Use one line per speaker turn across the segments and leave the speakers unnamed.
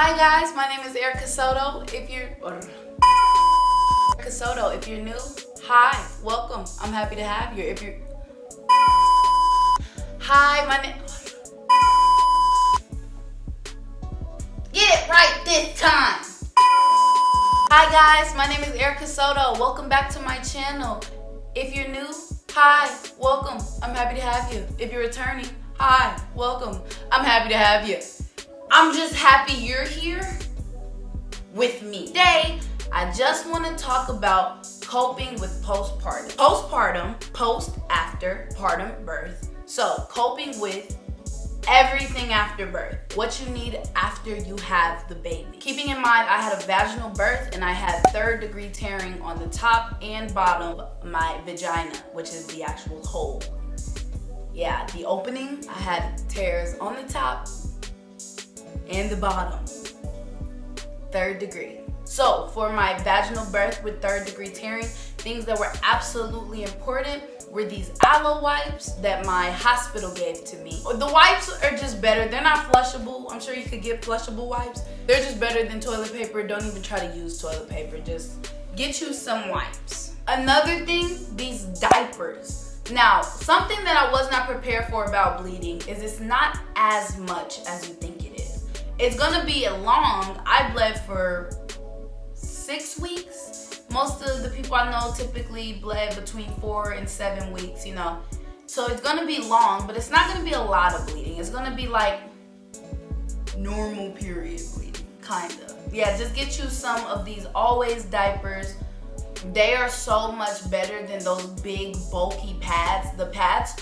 Hi guys, my name is Erica Soto. If you're new, hi, welcome. I'm happy to have you. Hi, my name. Get it right this time. Hi guys, my name is Erica Soto. Welcome back to my channel. If you're new, hi, welcome. I'm happy to have you. If you're returning, hi, welcome. I'm happy to have you. I'm just happy you're here with me. Today, I just want to talk about coping with postpartum. After partum birth. So, coping with everything after birth. What you need after you have the baby. Keeping in mind, I had a vaginal birth and I had 3rd-degree tearing on the top and bottom of my vagina, which is the actual hole. Yeah, the opening, I had tears on the top and the bottom. 3rd degree. So for my vaginal birth with 3rd-degree tearing, things that were absolutely important were these aloe wipes that my hospital gave to me. The wipes are just better. They're not flushable. I'm sure you could get flushable wipes. They're just better than toilet paper. Don't even try to use toilet paper. Just get you some wipes. Another thing, these diapers. Now, something that I was not prepared for about bleeding is it's not as much as you think it is. It's gonna be long. I bled for 6 weeks. Most of the people I know typically bled between 4 and 7 weeks, you know. So it's gonna be long, but it's not gonna be a lot of bleeding. It's gonna be like normal period bleeding, kinda. Yeah, just get you some of these Always diapers. They are so much better than those big bulky pads. The pads,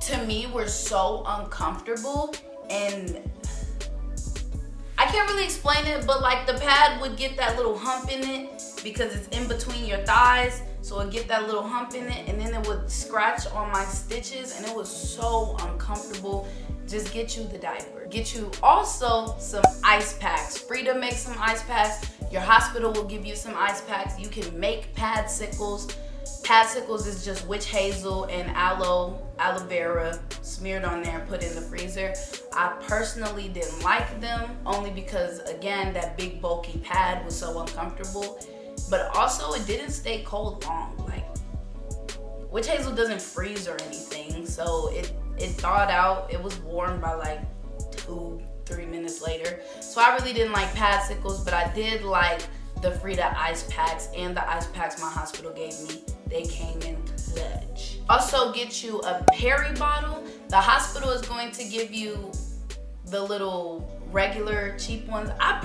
to me, were so uncomfortable, and I can't really explain it, but like the pad would get that little hump in it because it's in between your thighs, so it'd get that little hump in it, and then it would scratch on my stitches, and it was so uncomfortable. Just get you the diaper. Get you also some ice packs. Frida makes some ice packs. Your hospital will give you some ice packs. You can make padsicles. Padsicles is just witch hazel and aloe vera smeared on there and put in the freezer. I personally didn't like them, only because, again, that big bulky pad was so uncomfortable. But also, it didn't stay cold long. Like, witch hazel doesn't freeze or anything, so it thawed out. It was warm by like 2-3 minutes later. So I really didn't like padsicles, but I did like the Frida ice packs and the ice packs my hospital gave me. They came in clutch. Also get you a peri bottle. The hospital is going to give you the little regular cheap ones. I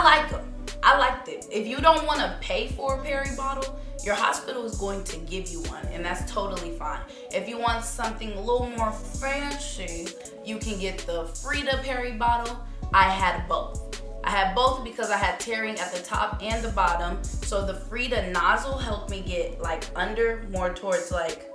like them. I liked it. If you don't want to pay for a peri bottle, your hospital is going to give you one, and that's totally fine. If you want something a little more fancy, you can get the Frida peri bottle. I had both. I had both because I had tearing at the top and the bottom. So the Frida nozzle helped me get like under, more towards like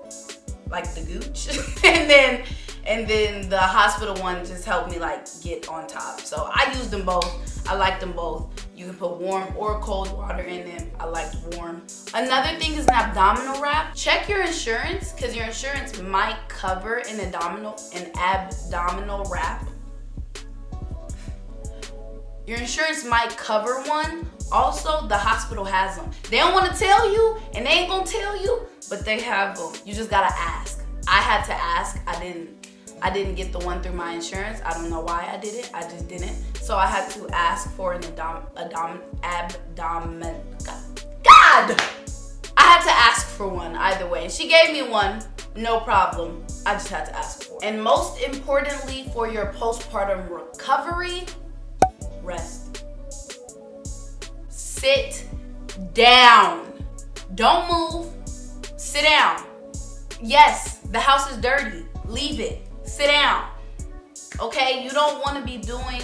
the gooch. and then the hospital one just helped me like get on top. So I used them both. I liked them both. You can put warm or cold water in them. I liked warm. Another thing is an abdominal wrap. Check your insurance, because your insurance might cover an abdominal wrap. Your insurance might cover one. Also, the hospital has them. They don't want to tell you, and they ain't gonna tell you, but they have them. You just gotta ask. I had to ask. I didn't get the one through my insurance. I don't know why I did it. I just didn't. So I had to ask for an abdomen. God! I had to ask for one either way. She gave me one, no problem. I just had to ask for it. And most importantly, for your postpartum recovery, rest. Sit down. Don't move. Sit down. Yes, the house is dirty. Leave it. Sit down. Okay? You don't want to be doing,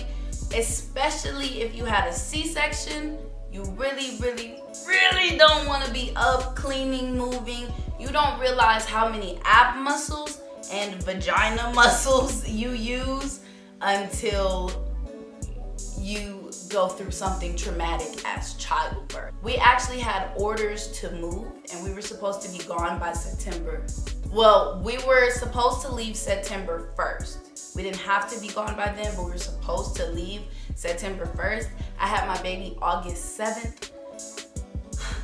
especially if you had a C-section, you really, really, really don't want to be up, cleaning, moving. You don't realize how many ab muscles and vagina muscles you use until you go through something traumatic as childbirth. We actually had orders to move, and we were supposed to be gone by September. Well, we were supposed to leave September 1st. We didn't have to be gone by then, but we were supposed to leave September 1st. I had my baby August 7th.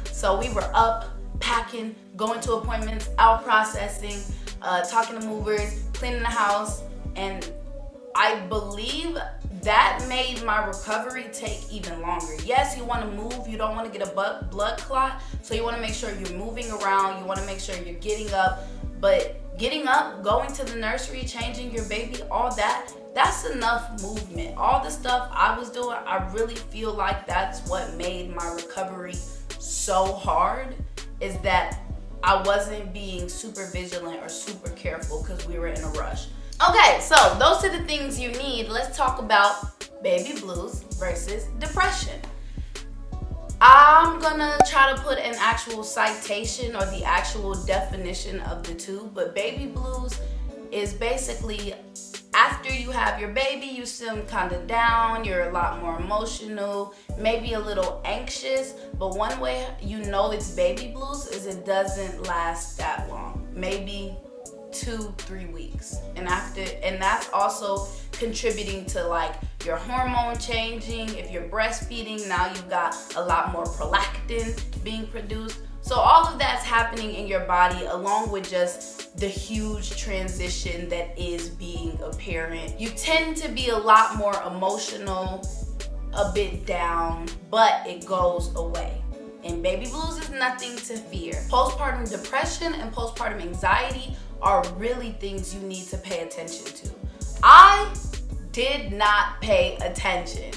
So we were up, packing, going to appointments, out processing, talking to movers, cleaning the house, and I believe that made my recovery take even longer. Yes, you want to move, you don't want to get a blood clot, so you want to make sure you're moving around, you want to make sure you're getting up, but getting up, going to the nursery, changing your baby, all that's enough movement. All the stuff I was doing, I really feel like that's what made my recovery so hard, is that I wasn't being super vigilant or super careful because we were in a rush. Okay, so those are the things you need. Let's talk about baby blues versus depression. I'm gonna try to put an actual citation or the actual definition of the two, but baby blues is basically after you have your baby, you seem kind of down, you're a lot more emotional, maybe a little anxious, but one way you know it's baby blues is it doesn't last that long, maybe 2-3 weeks, and that's also contributing to like your hormone changing. If you're breastfeeding, now you've got a lot more prolactin being produced. So all of that's happening in your body, along with just the huge transition that is being a parent. You tend to be a lot more emotional, a bit down, but it goes away. And baby blues is nothing to fear. Postpartum depression and postpartum anxiety are really things you need to pay attention to. I did not pay attention.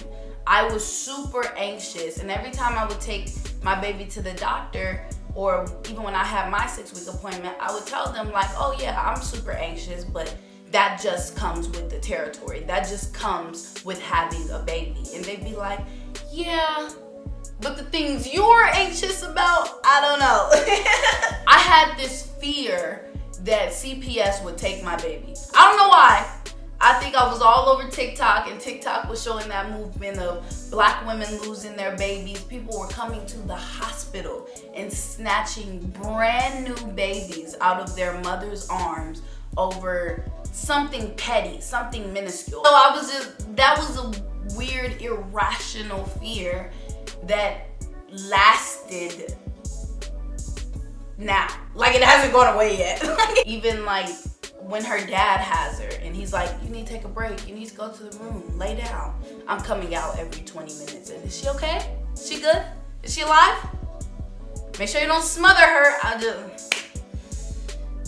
I was super anxious, and every time I would take my baby to the doctor, or even when I had my 6-week appointment, I would tell them like, oh yeah, I'm super anxious, but that just comes with the territory. That just comes with having a baby. And they'd be like, yeah, but the things you're anxious about, I don't know. I had this fear that CPS would take my baby. I don't know why. I think I was all over TikTok, and TikTok was showing that movement of black women losing their babies. People were coming to the hospital and snatching brand new babies out of their mother's arms over something petty, something minuscule. So that was a weird, irrational fear that lasted now. Like, it hasn't gone away yet. Even like when her dad has her and he's like, you need to take a break, you need to go to the room, lay down. I'm coming out every 20 minutes and is she okay? Is she good? Is she alive? Make sure you don't smother her.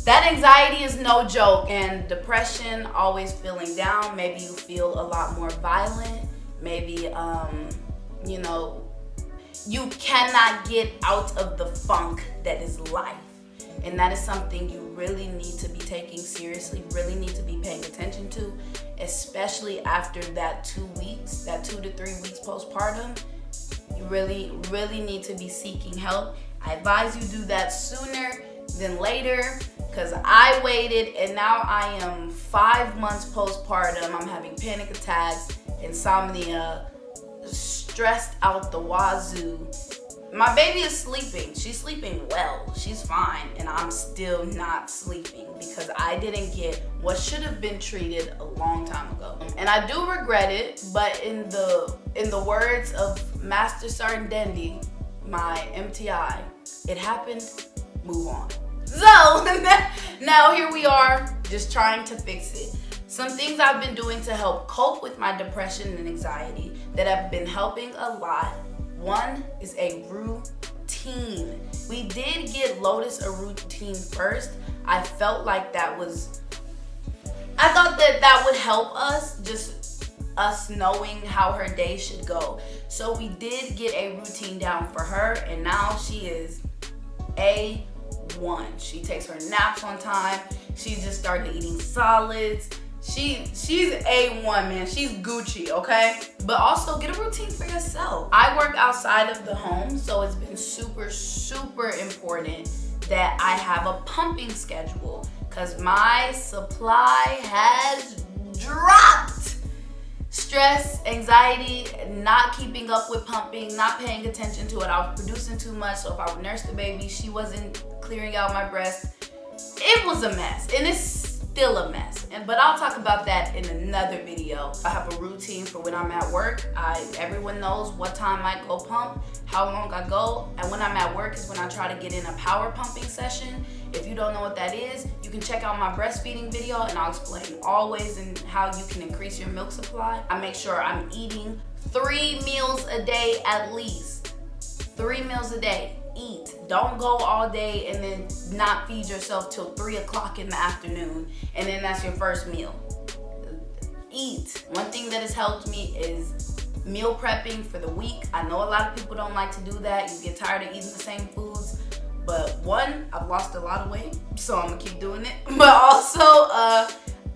That anxiety is no joke, and depression, always feeling down. Maybe you feel a lot more violent. Maybe, you cannot get out of the funk that is life. And that is something you really need to be taking seriously, really need to be paying attention to, especially after that 2 weeks, that 2 to 3 weeks postpartum. You really, really need to be seeking help. I advise you do that sooner than later, because I waited and now I am 5 months postpartum. I'm having panic attacks, insomnia, stressed out the wazoo. My baby is sleeping. She's sleeping well. She's fine. And I'm still not sleeping because I didn't get what should have been treated a long time ago. And I do regret it, but in the words of Master Sergeant Dendy, my MTI, it happened, move on. So now here we are, just trying to fix it. Some things I've been doing to help cope with my depression and anxiety that have been helping a lot. One is a routine. We did get Lotus a routine first. I felt like I thought that would help us, just us knowing how her day should go. So we did get a routine down for her, and now she is A1. She takes her naps on time. She just started eating solids. She's A1, man. She's Gucci, okay? But also get a routine for yourself. I work outside of the home, so it's been super, super important that I have a pumping schedule because my supply has dropped. Stress, anxiety, not keeping up with pumping, not paying attention to it. I was producing too much, so if I would nurse the baby, she wasn't clearing out my breast. It was a mess, and it's still a mess. But I'll talk about that in another video. I have a routine for when I'm at work. Everyone knows what time I go pump, how long I go, and when I'm at work is when I try to get in a power pumping session. If you don't know what that is, you can check out my breastfeeding video and I'll explain all ways and how you can increase your milk supply. I make sure I'm eating 3 meals a day at least. 3 meals a day. Eat. Don't go all day and then not feed yourself till 3 o'clock in the afternoon and then that's your first meal. Eat. One thing that has helped me is meal prepping for the week. I know a lot of people don't like to do that. You get tired of eating the same foods. But one, I've lost a lot of weight, so I'm gonna keep doing it. But also,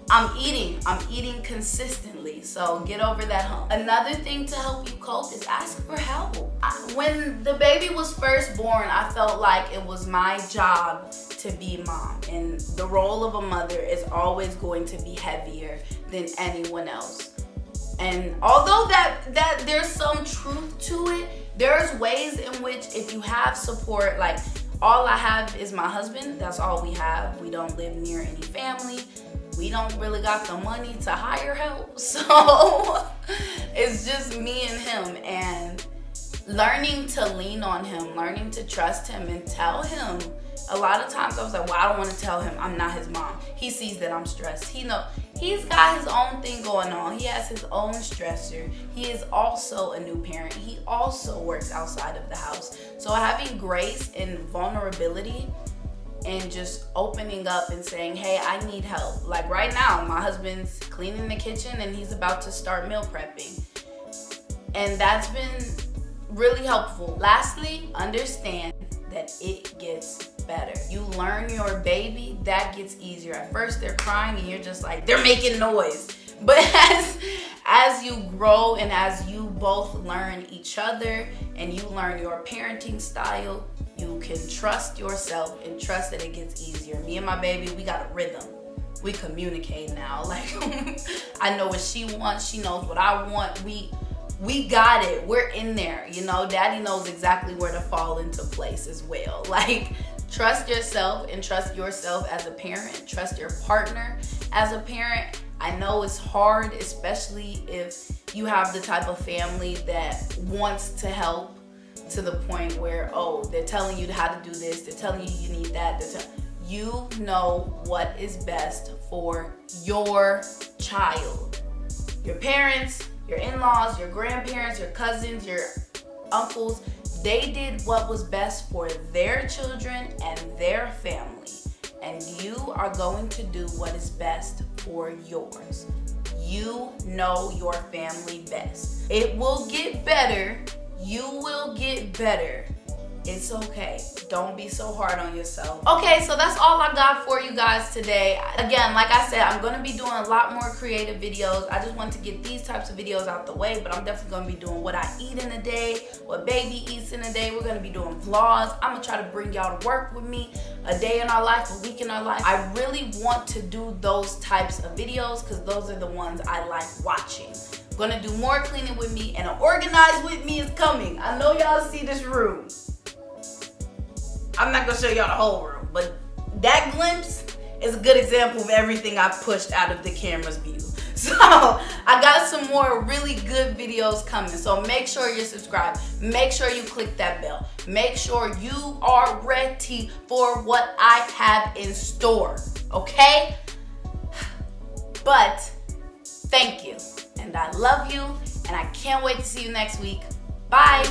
I'm eating consistently, so get over that hump. Another thing to help you cope is ask for help. When the baby was first born, I felt like it was my job to be mom, and the role of a mother is always going to be heavier than anyone else. And although that there's some truth to it, there's ways in which if you have support, like all I have is my husband, that's all we have. We don't live near any family. We don't really got the money to hire help. So it's just me and him, and learning to lean on him, learning to trust him and tell him. A lot of times I was like, well, I don't want to tell him I'm not his mom. He sees that I'm stressed. He's got his own thing going on. He has his own stressor. He is also a new parent. He also works outside of the house. So having grace and vulnerability and just opening up and saying, hey, I need help. Like right now, my husband's cleaning the kitchen and he's about to start meal prepping. And that's been really helpful. Lastly, understand that it gets better. You learn your baby, that gets easier. At first they're crying and you're just like, they're making noise. But as you grow and as you both learn each other and you learn your parenting style, you can trust yourself and trust that it gets easier. Me and my baby, we got a rhythm. We communicate now. Like I know what she wants, she knows what I want. We got it. We're in there. You know, daddy knows exactly where to fall into place as well. Like, trust yourself and trust yourself as a parent. Trust your partner as a parent. I know it's hard, especially if you have the type of family that wants to help to the point where, oh, they're telling you how to do this. They're telling you you need that. You know what is best for your child. Your parents, your in-laws, your grandparents, your cousins, your uncles, they did what was best for their children and their family. And you are going to do what is best for yours. You know your family best. It will get better. You will get better. It's okay. Don't be so hard on yourself. Okay, so that's all I got for you guys today. Again, like I said, I'm gonna be doing a lot more creative videos. I just want to get these types of videos out the way, but I'm definitely gonna be doing what I eat in a day, what baby eats in a day. We're gonna be doing vlogs. I'm gonna try to bring y'all to work with me, a day in our life, a week in our life. I really want to do those types of videos because those are the ones I like watching. I'm gonna do more cleaning with me, and an organized with me is coming. I know y'all see this room. I'm not gonna show y'all the whole room, but that glimpse is a good example of everything I pushed out of the camera's view. So I got some more really good videos coming. So make sure you're subscribed. Make sure you click that bell. Make sure you are ready for what I have in store, okay? But thank you, and I love you, and I can't wait to see you next week. Bye.